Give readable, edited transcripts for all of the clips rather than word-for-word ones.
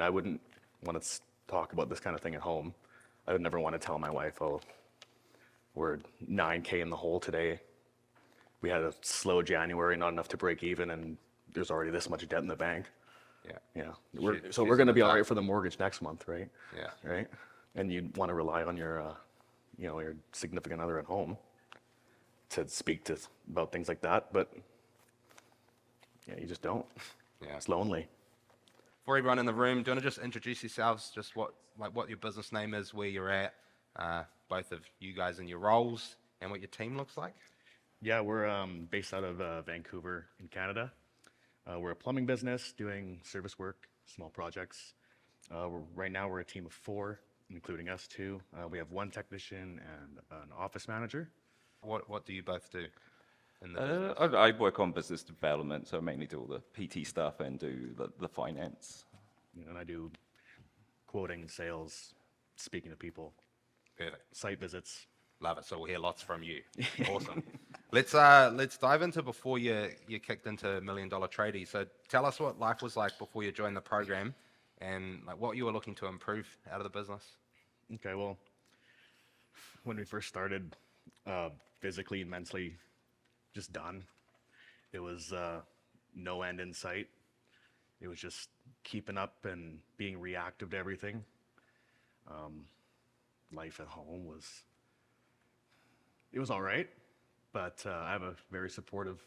I wouldn't want to talk about this kind of thing at home. I would never want to tell my wife, oh, we're 9K in the hole today. We had a slow January, not enough to break even, and there's already this much debt in the bank. Yeah. Yeah. She's So we're going to in be the all right dark. for the mortgage next month, right? Yeah. Right? And you'd want to rely on your significant other at home to speak to about things like that, but yeah, you just don't. Yeah. It's lonely. For everyone in the room, do you want to just introduce yourselves, just what your business name is, where you're at, both of you guys in your roles, and what your team looks like? Yeah, we're based out of Vancouver in Canada. We're a plumbing business doing service work, small projects. Right now we're a team of 4, including us 2. We have 1 technician and an office manager. What do you both do in the business? I work on business development, so I mainly do all the PT stuff and do the finance. And I do quoting, sales, speaking to people, Perfect. site visits. Love it. So we'll hear lots from you. Awesome. Let's dive into before you kicked into $1 Million Tradie. So tell us what life was like before you joined the program, and like what you were looking to improve out of the business. Okay, well, when we first started, physically and mentally, just done. It was no end in sight. It was just keeping up and being reactive to everything. Life at home it was all right, but I have a very supportive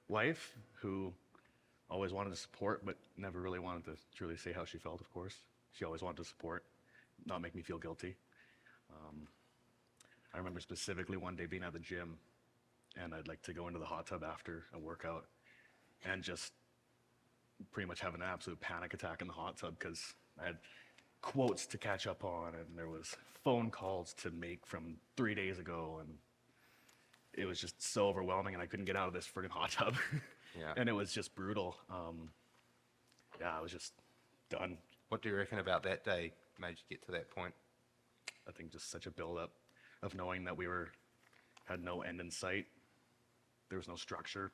wife who always wanted to support, but never really wanted to truly say how she felt, of course. She always wanted to support, not make me feel guilty. I remember specifically one day being at the gym, and I'd like to go into the hot tub after a workout and just pretty much have an absolute panic attack in the hot tub because I had quotes to catch up on, and there was phone calls to make from 3 days ago, and it was just so overwhelming, and I couldn't get out of this friggin' hot tub. Yeah. And it was just brutal. Yeah, I was just done. What do you reckon about that day made you get to that point? I think just such a buildup of knowing that had no end in sight. There was no structure.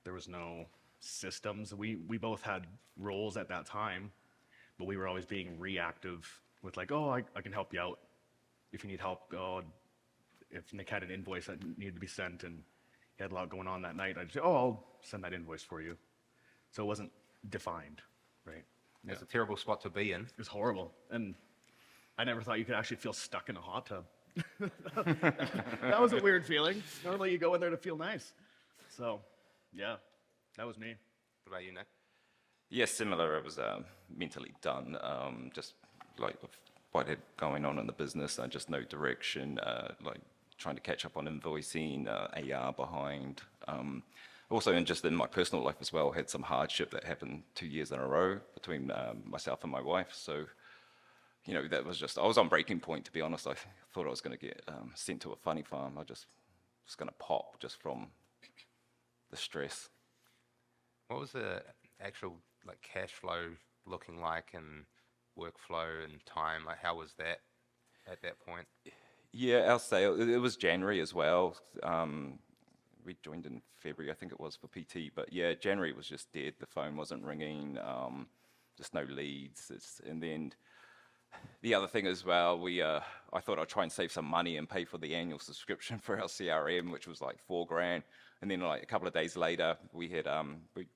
There was no systems. We both had roles at that time, but we were always being reactive with like, oh, I can help you out if you need help. Oh, if Nick had an invoice that needed to be sent and he had a lot going on that night, I'd say, oh, I'll send that invoice for you. So it wasn't defined, right? It's a terrible spot to be in. It was horrible. And I never thought you could actually feel stuck in a hot tub. That was a weird feeling. Normally you go in there to feel nice. So, yeah, that was me. What about you, Nick? Yes, similar. I was mentally done, just like with what had going on in the business, just no direction, like trying to catch up on invoicing, AR behind. Also, just in my personal life as well, had some hardship that happened 2 years in a row between myself and my wife. So, that was I was on breaking point, to be honest. I thought I was going to get sent to a funny farm. I just was going to pop just from the stress. What was the actual like cash flow looking like, and workflow and time? Like, how was that at that point? Yeah, our sale, it was January as well. We joined in February, I think it was, for PT. But yeah, January was just dead. The phone wasn't ringing, just no leads. And then the other thing as well, I thought I'd try and save some money and pay for the annual subscription for our CRM, which was like $4,000. And then like a couple of days later, we had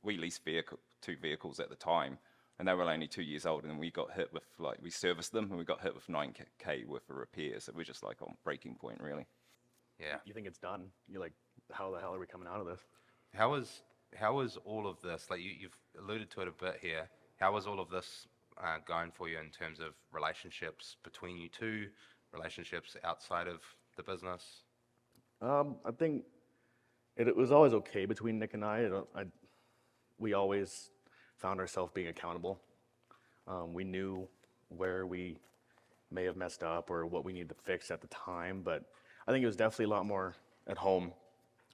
we leased 2 vehicles at the time, and they were only 2 years old. And we got hit with we serviced them, and we got hit with $9K worth of repairs. So we're just like on breaking point, really. Yeah. You think it's done. You're like, how the hell are we coming out of this? How was all of this? Like you've alluded to it a bit here. How was all of this going for you in terms of relationships between you two, relationships outside of the business? I think it was always okay between Nick and I. We always found ourselves being accountable. We knew where we may have messed up or what we needed to fix at the time, but I think it was definitely a lot more at home.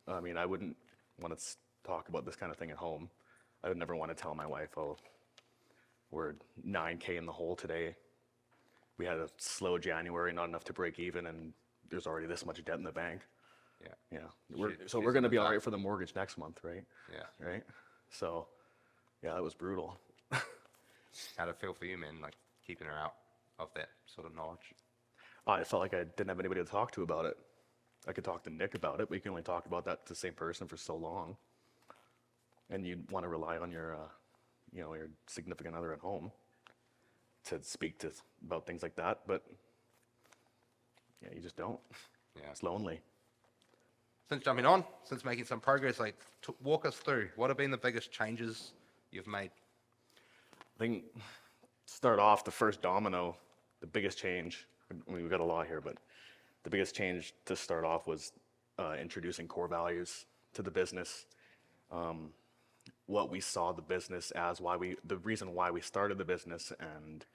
I mean, I wouldn't want to talk about this kind of thing at home. I would never want to tell my wife, oh, we're 9K in the hole today. We had a slow January, not enough to break even, and there's already this much debt in the bank. Yeah. We're She's going in to the be all dark. right for the mortgage next month, right? Yeah. Right? So, yeah, that was brutal. How'd it feel for you, man? Like keeping her out of that sort of knowledge? I felt like I didn't have anybody to talk to about it. I could talk to Nick about it, but you can only talk about that to the same person for so long. And you want to rely on your, your significant other at home to speak to about things like that. But yeah, you just don't. Yeah. It's lonely. Since jumping on, since making some progress, like walk us through what have been the biggest changes you've made? I think start off the first domino, the biggest change. I mean, we've got a lot here, but the biggest change to start off was introducing core values to the business. What we saw the business as, the reason why we started the business, and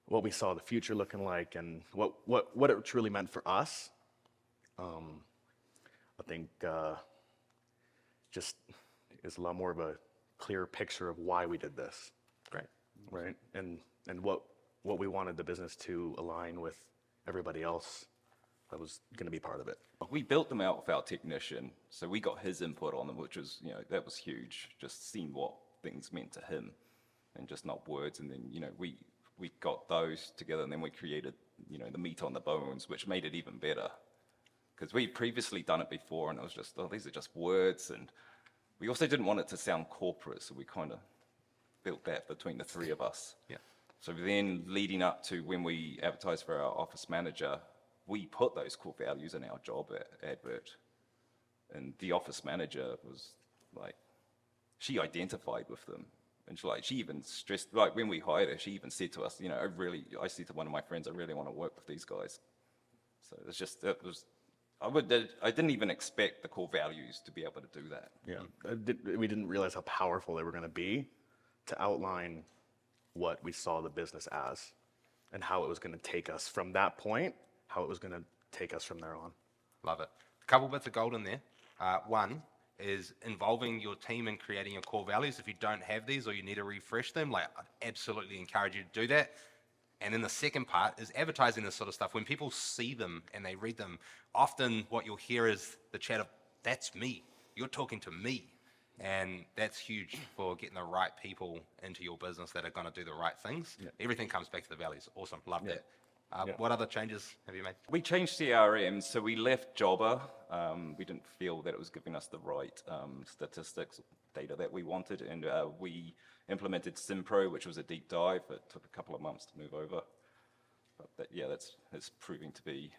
what we saw the future looking like, and what it truly meant for us. I think just is a lot more of a clear picture of why we did this, Great. right? And what we wanted the business to align with everybody else that was going to be part of it. We built them out with our technician, so we got his input on them, which was, that was huge. Just seeing what things meant to him, and just not words. And then, we got those together, and then we created, the meat on the bones, which made it even better. Because we'd previously done it before, and it was just, these are just words. And we also didn't want it to sound corporate, so we kind of built that between the three of us. Yeah. So then, leading up to when we advertised for our office manager, we put those core values in our job advert. And the office manager was like, she identified with them. And she even stressed, like when we hired her, she even said to us, I said to one of my friends, I really want to work with these guys. So I didn't even expect the core values to be able to do that. Yeah, we didn't realize how powerful they were going to be to outline what we saw the business as and how it was going to take us from that point, how it was going to take us from there on. Love it. A couple bits of gold in there. One is involving your team in creating your core values. If you don't have these or you need to refresh them, I'd absolutely encourage you to do that. And then the second part is advertising this sort of stuff. When people see them and they read them, often what you'll hear is the chat of, that's me. You're talking to me. And that's huge for getting the right people into your business that are going to do the right things. Yeah. Everything comes back to the values. Awesome. Love Yeah. that. Yeah. What other changes have you made? We changed CRM, so we left Jobber. We didn't feel that it was giving us the right statistics, data that we wanted, and we implemented SimPro, which was a deep dive. It took a couple of months to move over. But it's proving to be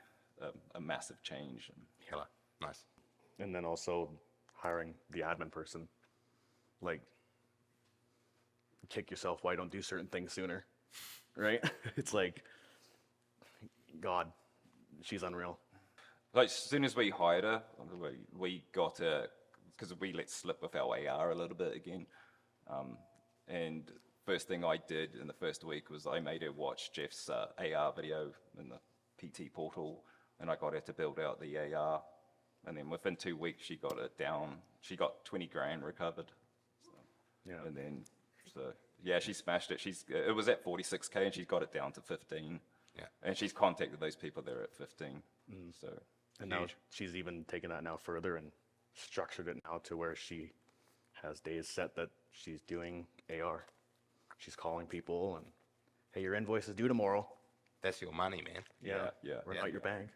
a massive change. Killer. Nice. And then also hiring the admin person, like, kick yourself why you don't do certain things sooner, right? It's like, God, she's unreal. Like, as soon as we hired her, we got her, because we let slip with our AR a little bit again. And first thing I did in the first week was I made her watch Jeff's AR video in the PT portal, and I got her to build out the AR. And then within 2 weeks, she got it down. She got 20 grand recovered. Yeah. And then, she smashed it. It was at 46K, and she's got it down to 15. Yeah. And she's contacted those people that are at 15. So, And now she's even taken that now further and structured it now to where she has days set that she's doing AR. She's calling people and, hey, your invoice is due tomorrow. That's your money, man. Yeah. We're not your bank.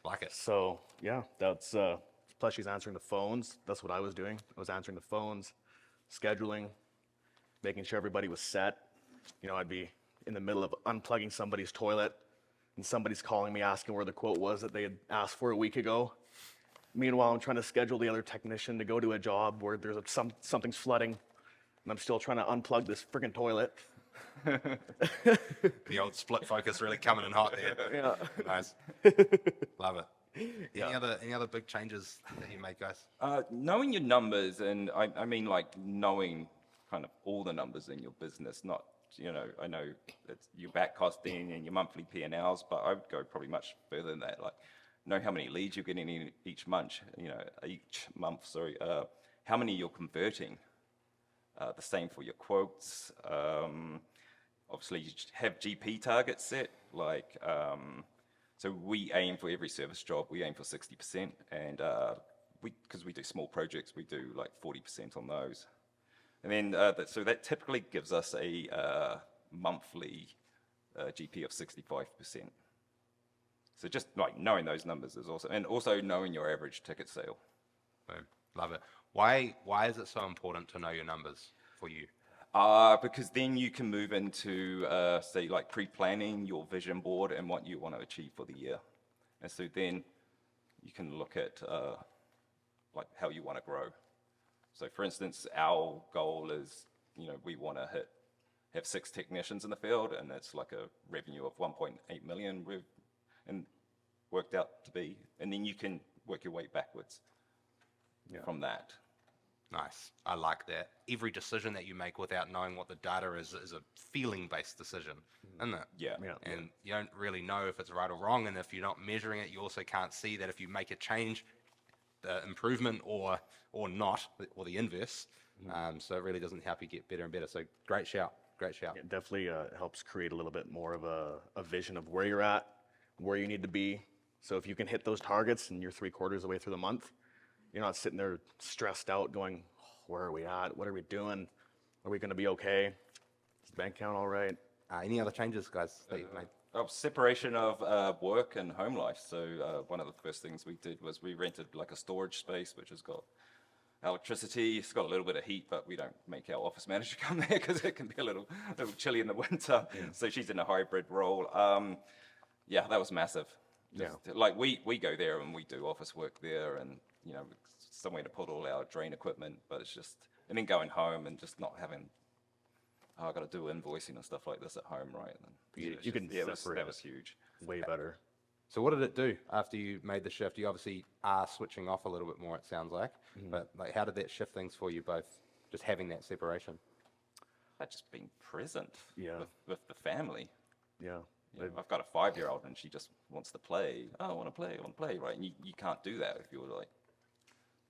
Like it. So yeah, that's plus she's answering the phones. That's what I was doing. I was answering the phones, scheduling, making sure everybody was set. I'd be in the middle of unplugging somebody's toilet, and somebody's calling me asking where the quote was that they had asked for a week ago. Meanwhile, I'm trying to schedule the other technician to go to a job where there's something's flooding, and I'm still trying to unplug this freaking toilet. The old split focus really coming in hot there. Yeah. Nice. Love it. Any other big changes that you made, guys? Knowing your numbers, and I mean like knowing kind of all the numbers in your business, not, I know it's your back costing and your monthly P&Ls, but I would go probably much further than that. Like, know how many leads you're getting in each month, how many you're converting. The same for your quotes. Obviously, you have GP targets set. So we aim for every service job, we aim for 60%, and because we do small projects, we do like 40% on those. And then, so that typically gives us a monthly GP of 65%. So just like knowing those numbers is also, and also knowing your average ticket sale. Boom. Love it. Why is it so important to know your numbers for you? Because then you can move into, say, like pre-planning your vision board and what you want to achieve for the year. And so then you can look at like how you want to grow. So for instance, our goal is, we want to have 6 technicians in the field, and that's like a revenue of 1.8 million and worked out to be. And then you can work your way backwards from that. Nice. I like that. Every decision that you make without knowing what the data is a feeling-based decision, isn't it? Yeah. And you don't really know if it's right or wrong, and if you're not measuring it, you also can't see that if you make a change, the improvement or not, or the inverse. So it really doesn't help you get better and better. So great shout. Great shout. It definitely helps create a little bit more of a vision of where you're at, where you need to be. So if you can hit those targets and you're 3/4 of the way through the month, you're not sitting there stressed out going, where are we at? What are we doing? Are we going to be okay? Is the bank account all right? Any other changes, guys, that you've made? Separation of work and home life. So one of the first things we did was we rented like a storage space, which has got electricity. It's got a little bit of heat, but we don't make our office manager come there because it can be a little chilly in the winter. So she's in a hybrid role. Yeah, that was massive. Like we go there and we do office work there, and somewhere to put all our drain equipment. But it's just, and then going home and just not having, I got to do invoicing and stuff like this at home, right? And You can separate that was huge. way better. So what did it do after you made the shift? You obviously are switching off a little bit more, it sounds like. But like, how did that shift things for you both, just having that separation? Just being present Yeah. with the family. Yeah. I've got a 5-year-old and she just wants to play. Oh, I want to play, right? And you can't do that if you're like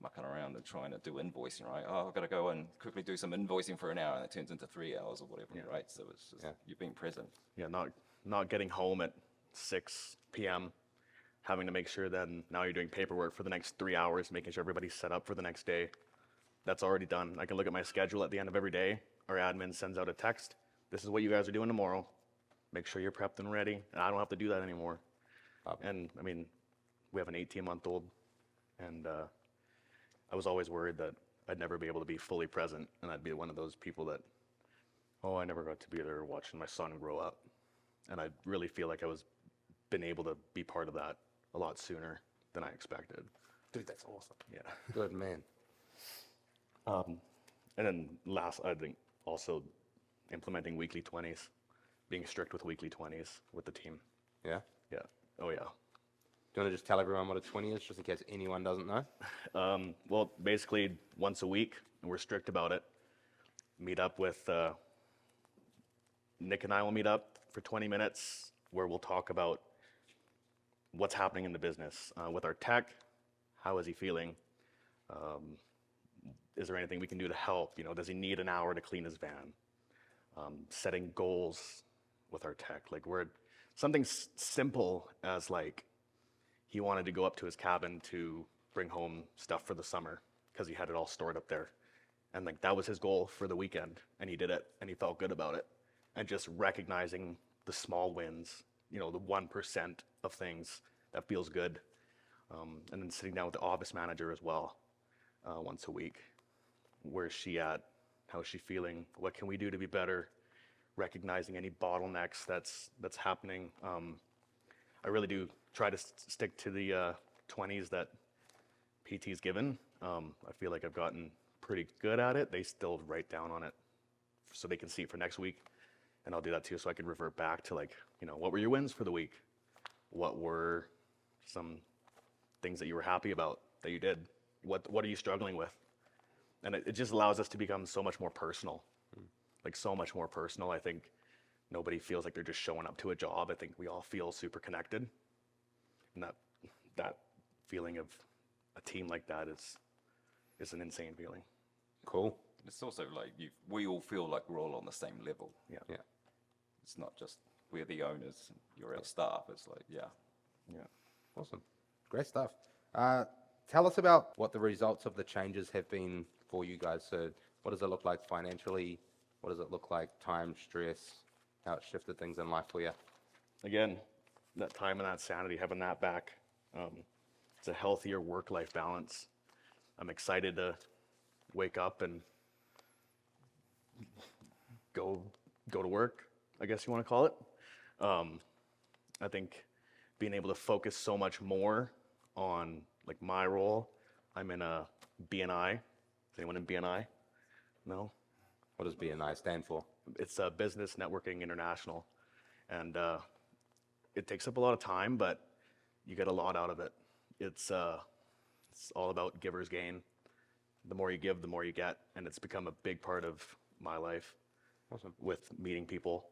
mucking around and trying to do invoicing, right? Oh, I've got to go and quickly do some invoicing for an hour, and it turns into 3 hours or whatever, right? So it's just, you're being present. Yeah, not getting home at 6 p.m., having to make sure that now you're doing paperwork for the next 3 hours, making sure everybody's set up for the next day. That's already done. I can look at my schedule at the end of every day. Our admin sends out a text. This is what you guys are doing tomorrow. Make sure you're prepped and ready. And I don't have to do that anymore. And I mean, we have an 18-month-old, and I was always worried that I'd never be able to be fully present, and I'd be one of those people that, I never got to be there watching my son grow up. And I really feel like I was been able to be part of that a lot sooner than I expected. Dude, that's awesome. Yeah. Good man. And then last, I think also implementing weekly 20s, being strict with weekly 20s with the team. Yeah? Yeah. Oh, yeah. Do you want to just tell everyone what a 20 is, just in case anyone doesn't know? Well, basically once a week, and we're strict about it. Meet up with, Nick and I will meet up for 20 minutes where we'll talk about what's happening in the business. With our tech, how is he feeling? Is there anything we can do to help? Does he need an hour to clean his van? Setting goals with our tech. Like something simple as like, he wanted to go up to his cabin to bring home stuff for the summer because he had it all stored up there. And like that was his goal for the weekend, and he did it, and he felt good about it. And just recognizing the small wins, the 1% of things, that feels good. And then sitting down with the office manager as well, once a week. Where's she at? How's she feeling? What can we do to be better? Recognizing any bottlenecks that's happening. I really do try to stick to the 20s that PT's given. I feel like I've gotten pretty good at it. They still write down on it so they can see it for next week. And I'll do that too, so I can revert back to like, what were your wins for the week? What were some things that you were happy about that you did? What are you struggling with? And it just allows us to become so much more personal. Like so much more personal. I think nobody feels like they're just showing up to a job. I think we all feel super connected. And that feeling of a team like that is an insane feeling. Cool. It's also like we all feel like we're all on the same level. Yeah. Yeah. It's not just we're the owners, and you're our staff. It's like, Yeah. Awesome. Great stuff. Tell us about what the results of the changes have been for you guys. So What does it look like financially? What does it look like time, stress, how it shifted things in life for you? Again, that time and that sanity, having that back. It's a healthier work-life balance. I'm excited to wake up and go to work, I guess you want to call it. I think being able to focus so much more on like my role. I'm in a BNI. Is anyone in BNI? No? What does BNI stand for? It's a Business Networking International. And it takes up a lot of time, but you get a lot out of it. It's all about giver's gain. The more you give, the more you get. And it's become a big part of my life. Awesome. With meeting people.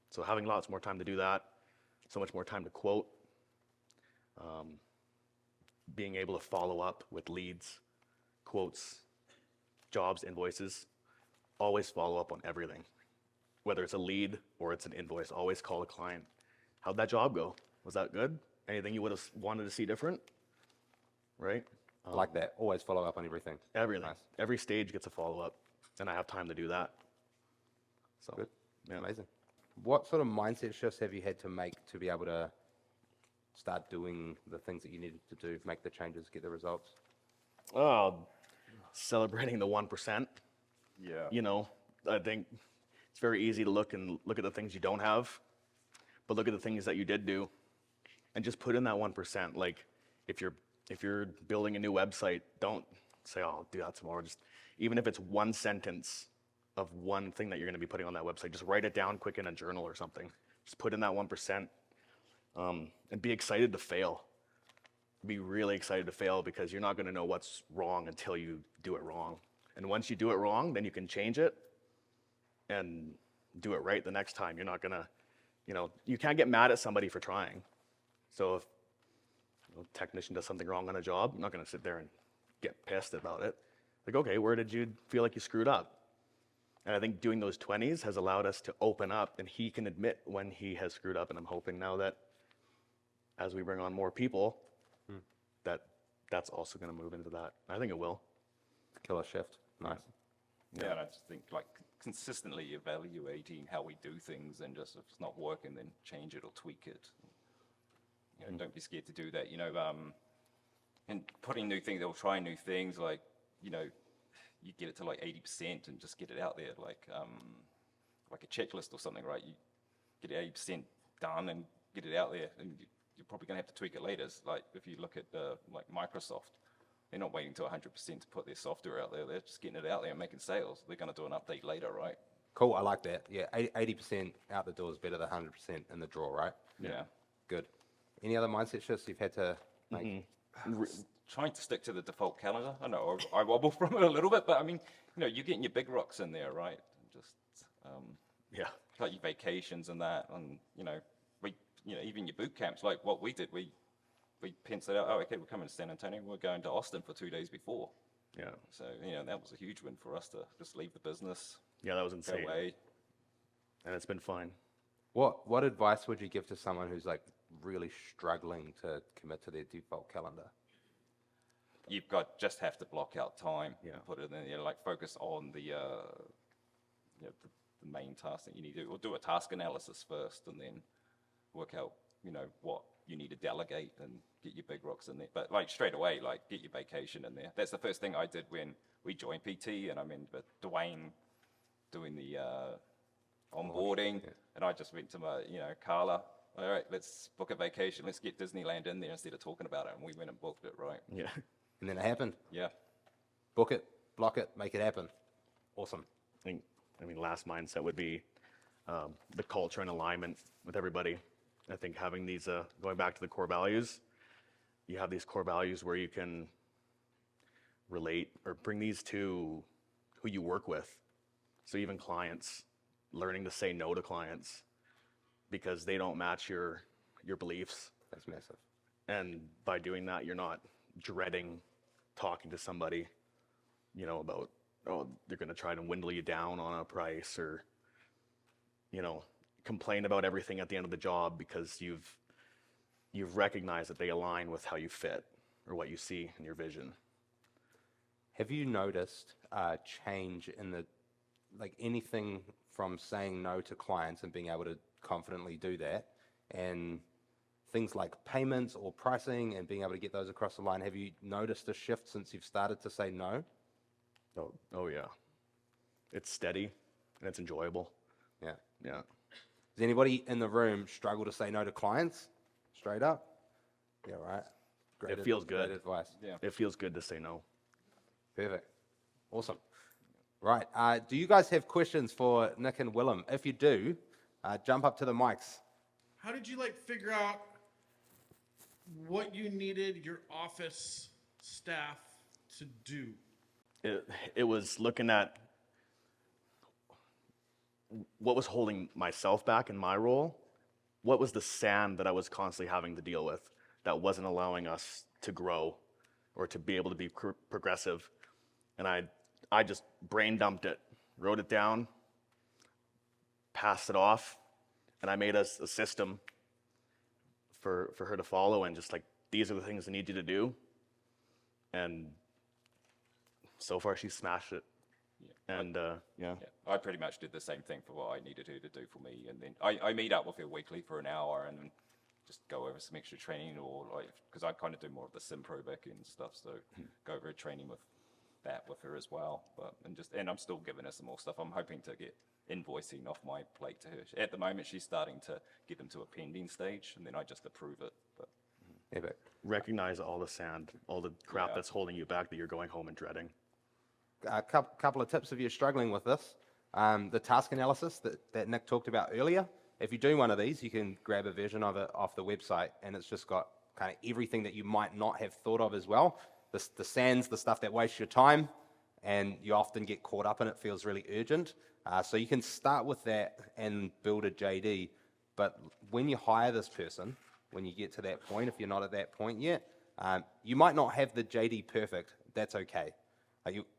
So having lots more time to do that, so much more time to quote, being able to follow up with leads, quotes, jobs, invoices, always follow up on everything. Whether it's a lead or it's an invoice, always call the client. How'd that job go? Was that good? Anything you would have wanted to see different? Right? I like that. Always follow up on everything. Everything. Nice. Every stage gets a follow-up, and I have time to do that. So, Good. yeah. Amazing. What sort of mindset shifts have you had to make to be able to start doing the things that you needed to do, make the changes, get the results? Celebrating the 1%. Yeah. You know, I think it's very easy to look at the things you don't have, but look at the things that you did do, and just put in that 1%. Like, if you're building a new website, don't say, "Oh, I'll do that tomorrow." Just even if it's one sentence of one thing that you're going to be putting on that website, just write it down quick in a journal or something. Just put in that 1%, and be excited to fail. Be really excited to fail because you're not going to know what's wrong until you do it wrong. And once you do it wrong, then you can change it and do it right the next time. You're not going to, you can't get mad at somebody for trying. So if a technician does something wrong on a job, I'm not going to sit there and get pissed about it. Like, okay, where did you feel like you screwed up? And I think doing those 20s has allowed us to open up, and he can admit when he has screwed up. And I'm hoping now that as we bring on more people, that's also going to move into that. I think it will. Killer shift. Nice. Yeah, and I just think like consistently evaluating how we do things, and just if it's not working, then change it or tweak it. Don't be scared to do that. And putting new things, or trying new things, like you get it to like 80% and just get it out there, like a checklist or something, right? You get it 80% done and get it out there, and you're probably going to have to tweak it later. It's like if you look at like Microsoft, they're not waiting to 100% to put their software out there. They're just getting it out there and making sales. They're going to do an update later, right? Cool. I like that. Yeah, 80% out the door is better than 100% in the drawer, right? Yeah. Good. Any other mindset shifts you've had to make? Trying to stick to the default calendar. I know I wobble from it a little bit, but I mean, you're getting your big rocks in there, right? Just Yeah. like your vacations and that, and even your boot camps, like what we did, we penciled out. Oh, okay, we're coming to San Antonio. We're going to Austin for 2 days before. Yeah. So that was a huge win for us to just leave the business, Yeah, that was go insane. away. And it's been fun. What advice would you give to someone who's like really struggling to commit to their default calendar? You've just have to block out time. Yeah. Put it in there, like focus on the main task that you need to do, or do a task analysis first, and then work out what you need to delegate and get your big rocks in there. But like straight away, like get your vacation in there. That's the first thing I did when we joined PT, and I'm in with Dwayne doing the onboarding, and I just went to my Carla. All right, let's book a vacation. Let's get Disneyland in there instead of talking about it. And we went and booked it, right? Yeah. And then it happened. Yeah. Book it, block it, make it happen. Awesome. Last mindset would be the culture and alignment with everybody. I think having these, going back to the core values, you have these core values where you can relate or bring these to who you work with. So even clients, learning to say no to clients because they don't match your beliefs. That's massive. And by doing that, you're not dreading talking to somebody, about, oh, they're going to try to windle you down on a price, or, complain about everything at the end of the job because you've recognized that they align with how you fit or what you see in your vision. Have you noticed a change in like anything from saying no to clients and being able to confidently do that, and things like payments or pricing and being able to get those across the line? Have you noticed a shift since you've started to say no? Oh yeah. It's steady and it's enjoyable. Yeah. Yeah. Does anybody in the room struggle to say no to clients? Straight up? Yeah, right. Great It feels great good. advice. Yeah. It feels good to say no. Perfect. Awesome. Right. Do you guys have questions for Nick and Willem? If you do, jump up to the mics. How did you like figure out what you needed your office staff to do? It was looking at what was holding myself back in my role. What was the sand that I was constantly having to deal with that wasn't allowing us to grow or to be able to be progressive? And I just brain dumped it, wrote it down, passed it off, and I made us a system for her to follow, and just like, these are the things I need you to do. And so far she's smashed it. Yeah. And yeah. Yeah, I pretty much did the same thing for what I needed her to do for me, and then I meet up with her weekly for an hour and just go over some extra training, or like, because I kind of do more of the Simpro back end stuff, so go over training with her as well. But and I'm still giving her some more stuff. I'm hoping to get invoicing off my plate to her. At the moment, she's starting to get them to a pending stage, and then I just approve it. But Epic. Recognize all the sand, all the crap Yeah. that's holding you back that you're going home and dreading. A couple of tips if you're struggling with this. The task analysis that Nick talked about earlier. If you do one of these, you can grab a version of it off the website, and it's just got kind of everything that you might not have thought of as well. The sands, the stuff that wastes your time, and you often get caught up in it, feels really urgent. So you can start with that and build a JD. But when you hire this person, when you get to that point, if you're not at that point yet, you might not have the JD perfect. That's okay.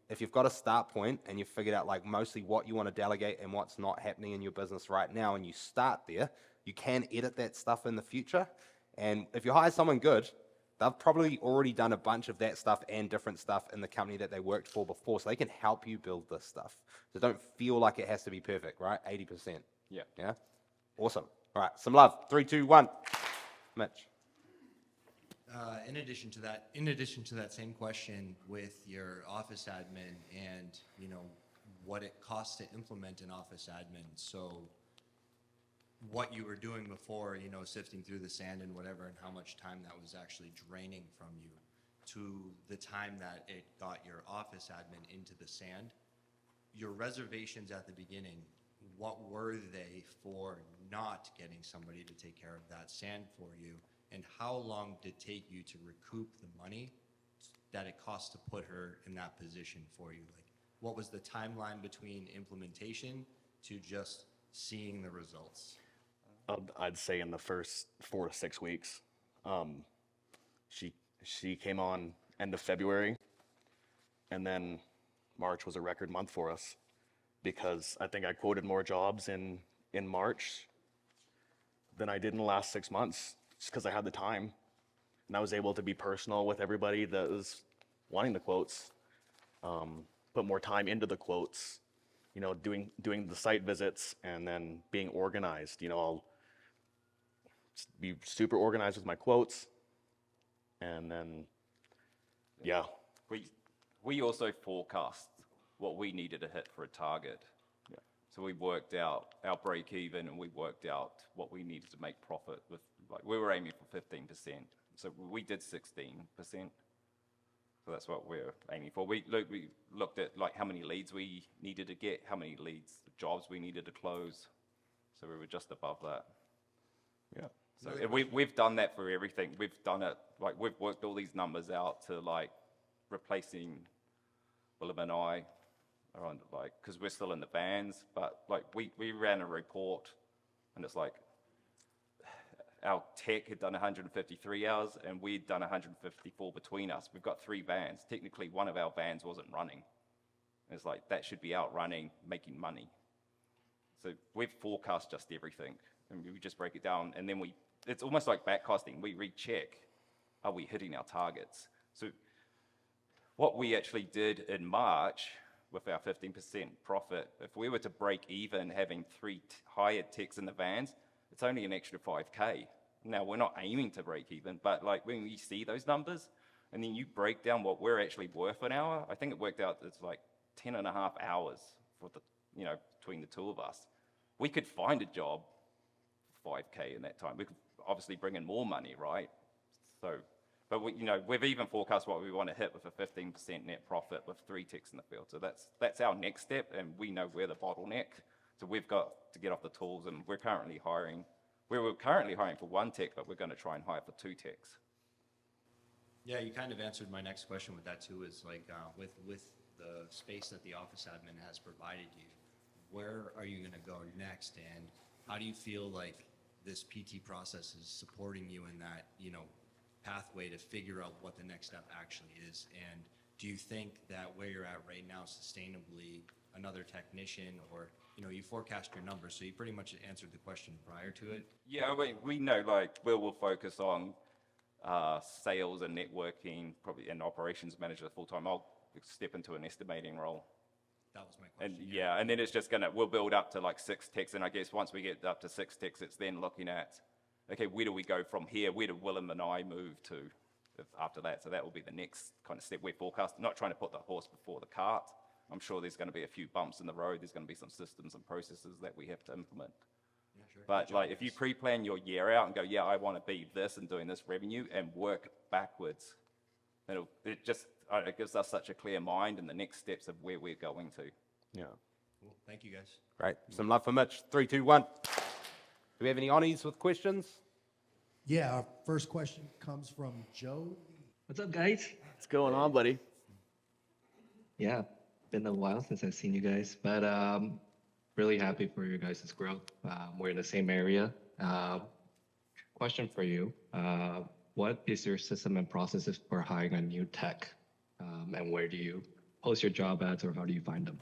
If you've got a start point and you've figured out like mostly what you want to delegate and what's not happening in your business right now, and you start there, you can edit that stuff in the future. And if you hire someone good, they've probably already done a bunch of that stuff and different stuff in the company that they worked for before, so they can help you build this stuff. So don't feel like it has to be perfect, right? 80%. yeah. Yeah? Awesome. All right, some love. 3, 2, 1. Mitch. In addition to that same question with your office admin and, what it costs to implement an office admin. So what you were doing before, sifting through the sand and whatever, and how much time that was actually draining from you, to the time that it got your office admin into the sand. Your reservations at the beginning, what were they for not getting somebody to take care of that sand for you? And how long did it take you to recoup the money that it cost to put her in that position for you? Like, what was the timeline between implementation to just seeing the results? I'd say in the first 4 to 6 weeks. She came on end of February, and then March was a record month for us because I think I quoted more jobs in March than I did in the last 6 months, just because I had the time, and I was able to be personal with everybody that was wanting the quotes, put more time into the quotes, doing the site visits, and then being organized. I'll be super organized with my quotes, and then yeah. We also forecast what we needed to hit for a target. Yeah. So we worked out our break even, and we worked out what we needed to make profit with. Like, we were aiming for 15%. So we did 16%. So that's what we're aiming for. We looked at like how many leads we needed to get, how many jobs we needed to close. So we were just above that. Yeah. So we've done that for everything. We've done it, like, we've worked all these numbers out to like replacing Willem and I around, like, because we're still in the vans, but like we ran a report, and it's like our tech had done 153 hours and we'd done 154 between us. We've got 3 vans. Technically, one of our vans wasn't running. It's like, that should be out running, making money. So we've forecast just everything, and we just break it down, and then it's almost like backcasting. We recheck, are we hitting our targets? So what we actually did in March with our 15% profit, if we were to break even having hired techs in the vans, it's only an extra 5K. Now, we're not aiming to break even, but like when we see those numbers and then you break down what we're actually worth an hour, I think it worked out it's like 10 and a half hours for the, between the two of us. We could find a job for 5K in that time. We could obviously bring in more money, right? So, but we've even forecast what we want to hit with a 15% net profit with 3 techs in the field. So that's our next step, and we know we're the bottleneck. So we've got to get off the tools, and we're currently hiring. We're currently hiring for 1 tech, but we're going to try and hire for 2 techs. Yeah, you kind of answered my next question with that too, is like with the space that the office admin has provided you, where are you going to go next, and how do you feel like this PT process is supporting you in that, pathway to figure out what the next step actually is? And do you think that where you're at right now, sustainably, another technician, or, you forecast your numbers, so you pretty much answered the question prior to it? Yeah, we know like we'll focus on sales and networking, probably, and operations manager full time. I'll step into an estimating role. That was my question. And yeah, and then it's just we'll build up to like 6 techs, and I guess once we get up to 6 techs, it's then looking at, okay, where do we go from here? Where do Willem and I move to after that? So that will be the next kind of step we're forecasting. Not trying to put the horse before the cart. I'm sure there's going to be a few bumps in the road. There's going to be some systems and processes that we have to implement. Yeah, sure. But Good like, job, if you guys. pre-plan your year out and go, yeah, I want to be this and doing this revenue, and work backwards, it gives us such a clear mind and the next steps of where we're going to. Yeah. Cool. Thank you, guys. Great. Some love for Mitch. 3, 2, 1. Do we have any Onnies with questions? Yeah, our first question comes from Joe. What's up, guys? What's going on, buddy? Yeah, been a while since I've seen you guys, but really happy for your guys' growth. We're in the same area. Question for you. What is your system and processes for hiring a new tech? And where do you post your job ads, or how do you find them?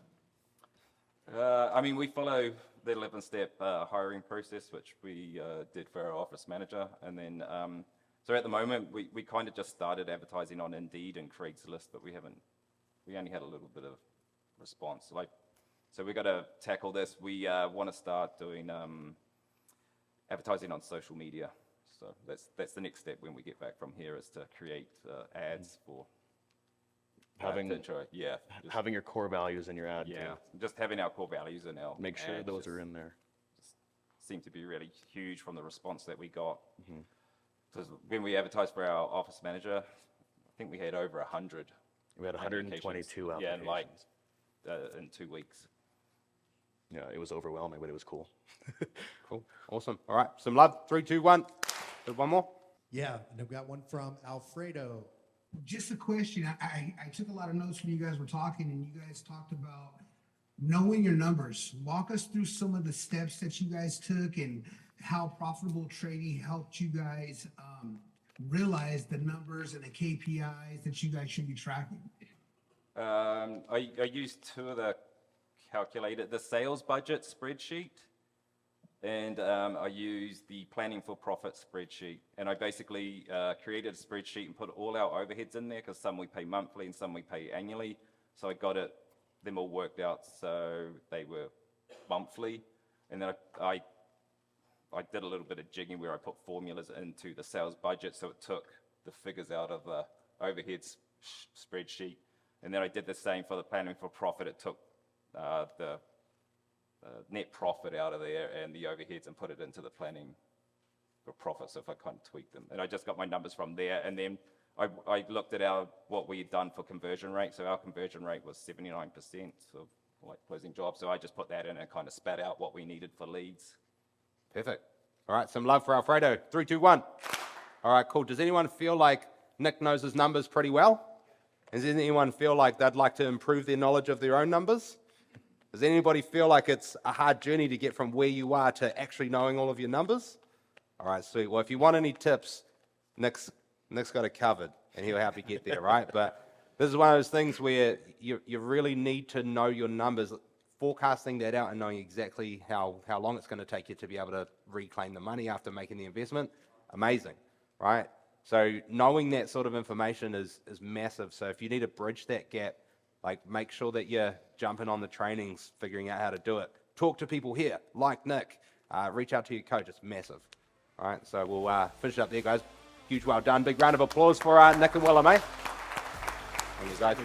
We follow the 11-step hiring process, which we did for our office manager. And then, so at the moment, we kind of just started advertising on Indeed and Craigslist, but we only had a little bit of response. So we got to tackle this. We want to start doing advertising on social media. So that's the next step when we get back from here, is to create ads for Having having your core values in your ad. yeah, Too. just having our core values in our Make sure ads those just are in there. seem to be really huge from the response that we got. Because when we advertised for our office manager, I think we had over 100. We had 122 applications. Yeah, in 2 weeks. Yeah, it was overwhelming, but it was cool. Cool. Awesome. All right. Some love. 3, 2, 1. There's one more. Yeah, and I've got one from Alfredo. Just a question. I took a lot of notes when you guys were talking, and you guys talked about knowing your numbers. Walk us through some of the steps that you guys took and how profitable Tradie helped you guys realize the numbers and the KPIs that you guys should be tracking. I used 2 of the the sales budget spreadsheet, and I used the planning for profit spreadsheet. And I basically created a spreadsheet and put all our overheads in there, because some we pay monthly and some we pay annually. So I got them all worked out so they were monthly. And then I did a little bit of jigging where I put formulas into the sales budget, so it took the figures out of the overheads spreadsheet. And then I did the same for the planning for profit. It took the net profit out of there and the overheads and put it into the planning for profit. So if I kind of tweak them, and I just got my numbers from there. And then I looked at what we had done for conversion rate. So our conversion rate was 79% of closing jobs. So I just put that in and kind of spat out what we needed for leads. Perfect. All right. Some love for Alfredo. 3, 2, 1. All right. Cool. Does anyone feel like Nick knows his numbers pretty well? Does anyone feel like they'd like to improve their knowledge of their own numbers? Does anybody feel like it's a hard journey to get from where you are to actually knowing all of your numbers? All right, sweet. Well, if you want any tips, Nick's got it covered, and he'll help you get there, right? But this is one of those things where you really need to know your numbers, forecasting that out and knowing exactly how long it's going to take you to be able to reclaim the money after making the investment. Amazing, right? So knowing that sort of information is massive. So if you need to bridge that gap, like make sure that you're jumping on the trainings, figuring out how to do it. Talk to people here, like Nick. Reach out to your coach. It's massive. All right, so we'll finish up there, guys. Huge well done. Big round of applause for Nick and Willem, eh? Thank you, guys.